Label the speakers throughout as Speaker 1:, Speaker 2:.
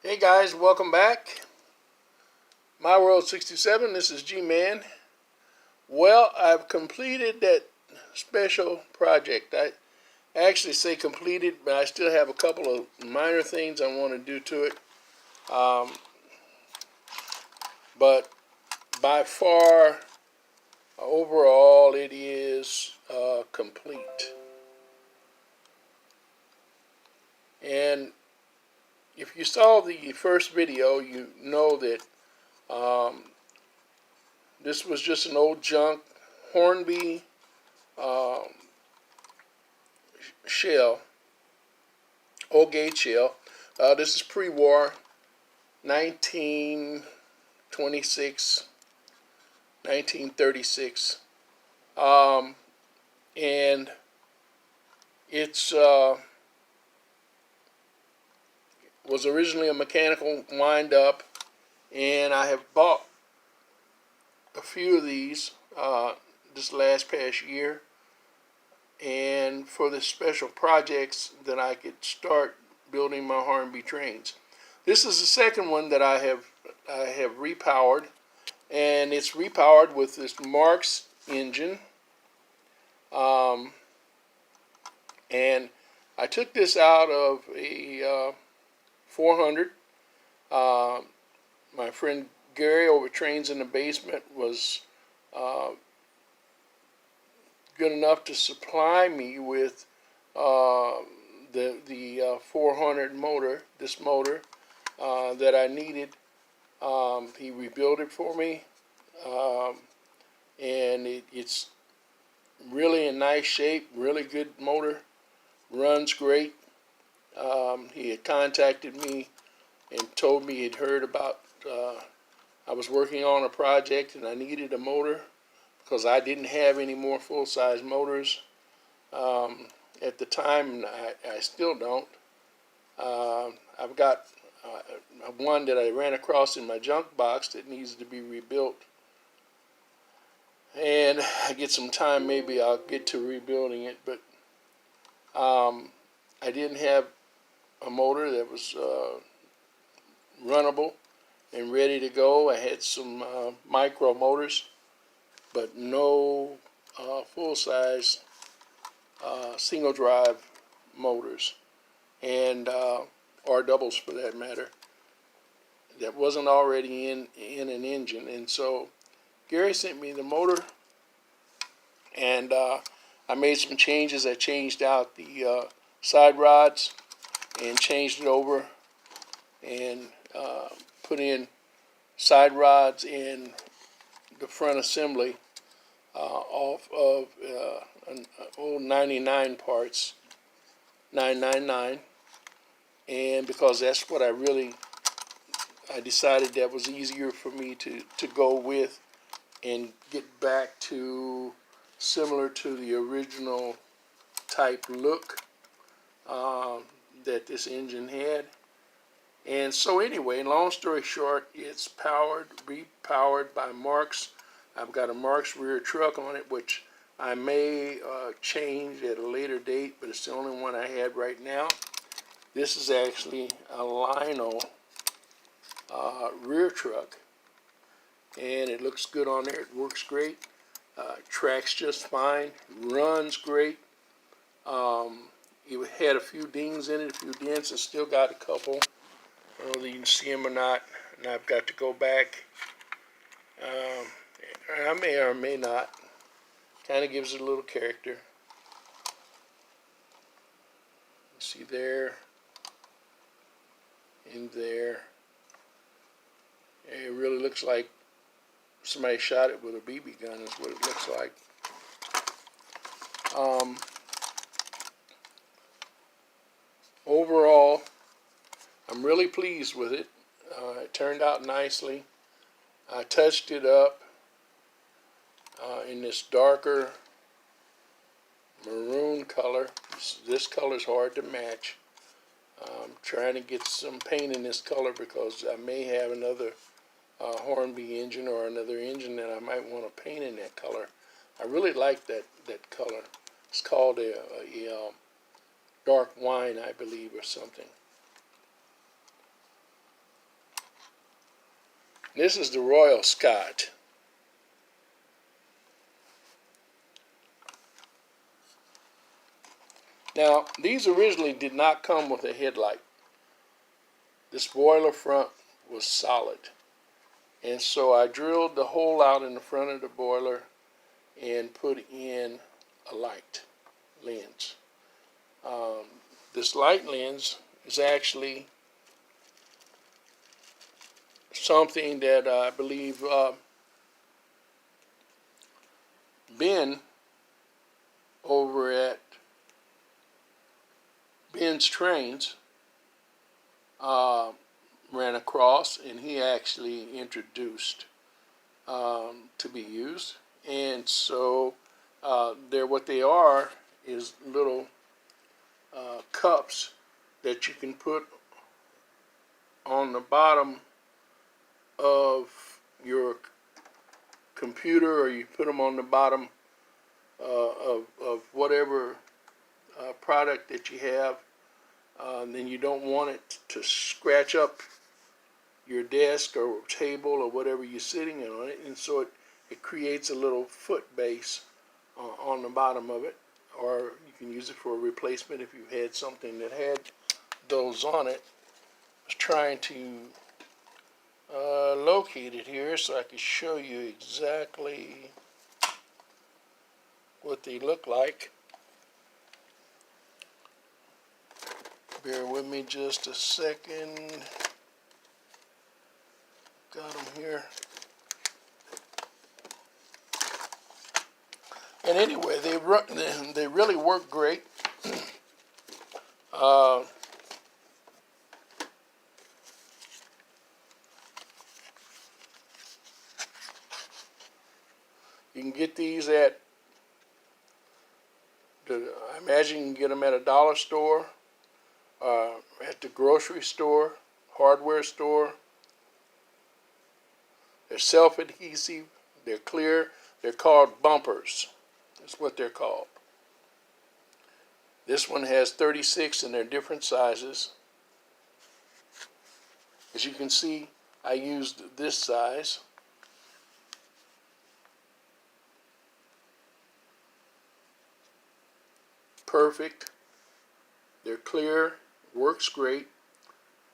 Speaker 1: Hey guys, welcome back. My World 67, this is G-Man. Well, I've completed that special project. I actually say completed, but I still have a couple of minor things I want to do to it. But by far, overall, it is complete. And if you saw the first video, you know that this was just an old junk Hornby shell, old gauge shell. This is pre-war, 1926, 1936, and it's was originally a mechanical wind-up, and I have bought a few of these this past year, and for the special projects that I could start building my Hornby trains. This is the second one that I have repowered, and it's repowered with this Marx engine. And I took this out of a 400. My friend Gary over Trains in the Basement was good enough to supply me with the 400 motor, this motor that I needed. He rebuilt it for me, and it's really in nice shape, really good motor, runs great. He had contacted me and told me he'd heard about I was working on a project and I needed a motor because I didn't have any more full-size motors at the time, and I still don't. I've got one that I ran across in my junk box that needs to be rebuilt, and I get some time, maybe I'll get to rebuilding it, but I didn't have a motor that was runnable and ready to go. I had some micro motors, but no full-size single drive motors, and or doubles for that matter, that wasn't already in an engine. And so Gary sent me the motor, and I made some changes. I changed out the side rods and changed it over, and put in side rods in the front assembly off of an old 99 parts, 999, and because that's what I decided that was easier for me to go with and get back to similar to the original type look that this engine had. And so anyway, long story short, it's repowered by Marx. I've got a Marx rear truck on it, which I may change at a later date, but it's the only one I had right now. This is actually a Lino rear truck, and it looks good on there. It works great. Tracks just fine. Runs great. It had a few dings in it, a few dents. I still got a couple. I don't know whether you can see them or not, and I've got to go back. I may or may not. Kind of gives it a little character. You see there, and there. It really looks like somebody shot it with a BB gun is what it looks like. Overall, I'm really pleased with it. It turned out nicely. I touched it up in this darker maroon color. This color is hard to match. I'm trying to get some paint in this color because I may have another Hornby engine or another engine that I might want to paint in that color. I really like that color. It's called a dark wine, I believe, or something. This is the Royal Scot. Now, these originally did not come with a headlight. This boiler front was solid. And so I drilled the hole out in the front of the boiler and put in a light lens. This light lens is actually something that I believe Ben over at Ben's Trains ran across, and he actually introduced to be used. And so what they are is little cups that you can put on the bottom of your computer, or you put them on the bottom of whatever product that you have. Then you don't want it to scratch up your desk or table or whatever you're sitting on it, and so it creates a little foot base on the bottom of it, or you can use it for a replacement if you had something that had those on it. I was trying to locate it here so I could show you exactly what they look like. Bear with me just a second. Got them here. And anyway, they really work great. You can get these at I imagine you can get them at a dollar store, at the grocery store, hardware store. They're self-adhesive. They're clear. They're called bumpers. That's what they're called. This one has 36, and they're different sizes. As you can see, I used this size. Perfect. They're clear. Works great.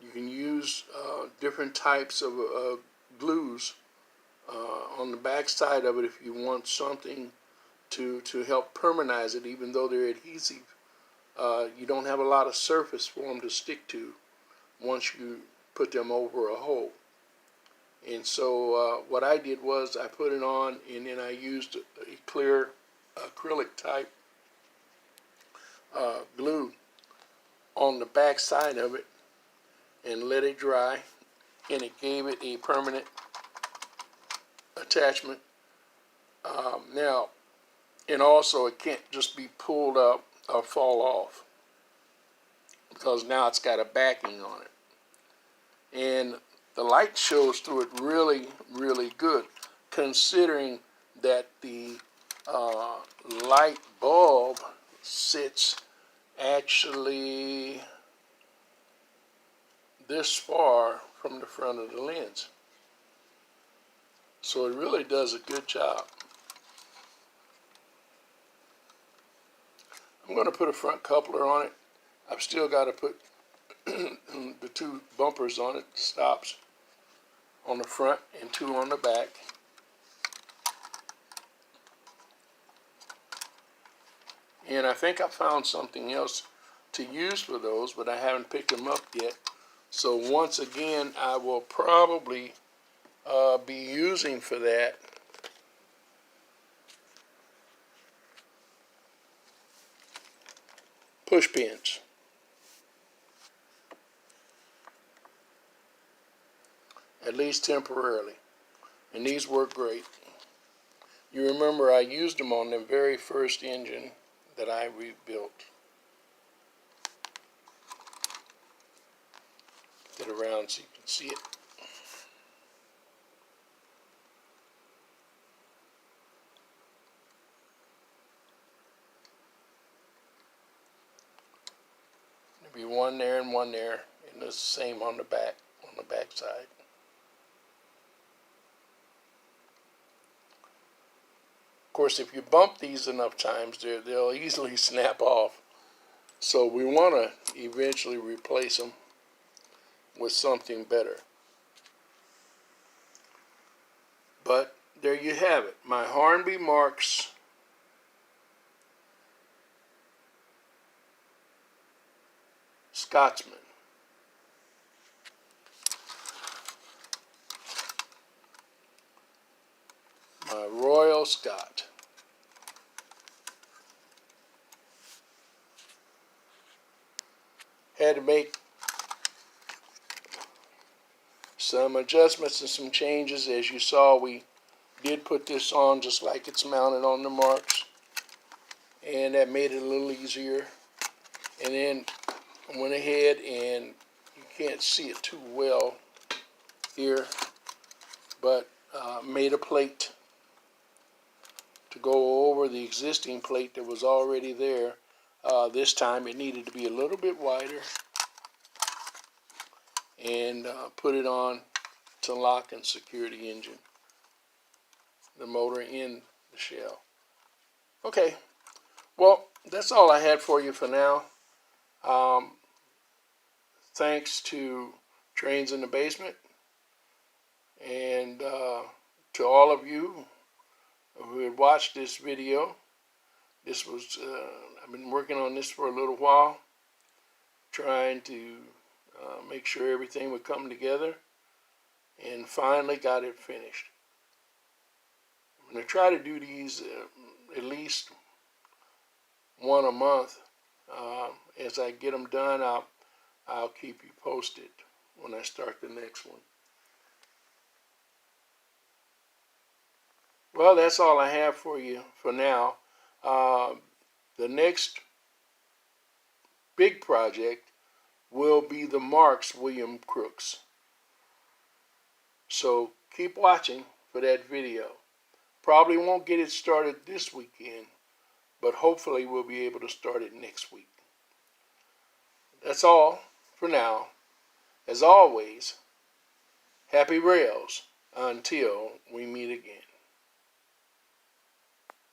Speaker 1: You can use different types of glues on the back side of it if you want something to help permanize it. Even though they're adhesive, you don't have a lot of surface for them to stick to once you put them over a hole. And so what I did was I put it on, and then I used a clear acrylic type glue on the back side of it and let it dry, and it gave it a permanent attachment. Now, and also it can't just be pulled up or fall off, because now it's got a backing on it. And the light shows through it really, really good, considering that the light bulb sits actually this far from the front of the lens. So it really does a good job. I'm going to put a front coupler on it. I've still got to put the two bumpers on it, stops on the front and two on the back. And I think I found something else to use for those, but I haven't picked them up yet. So once again, I will probably be using for that push pins. At least temporarily. And these work great. You remember I used them on the very first engine that I rebuilt. Get around so you can see it. There'll be one there and one there, and the same on the back side. course, if you bump these enough times, they'll easily snap off. So we want to eventually replace them with something better. But there you have it, my Hornby Marx Scotsman. My Royal Scot. Had to make some adjustments and some changes. As you saw, we did put this on just like it's mounted on the Marx, and that made it a little easier. And then I went ahead, and you can't see it too well here, but made a plate to go over the existing plate that was already there. This time it needed to be a little bit wider, and put it on to lock and secure the engine, the motor in the shell. Okay, well, that's all I had for you for now. Thanks to Trains in the Basement, and to all of you who had watched this video. This was, I've been working on this for a little while, trying to make sure everything would come together, and finally got it finished. I'm going to try to do these at least one a month. As I get them done, I'll keep you posted when I start the next one. Well, that's all I have for you for now. The next big project will be the Marx William Crooks. So keep watching for that video. Probably won't get it started this weekend, but hopefully we'll be able to start it next week. That's all for now. As always, happy rails until we meet again.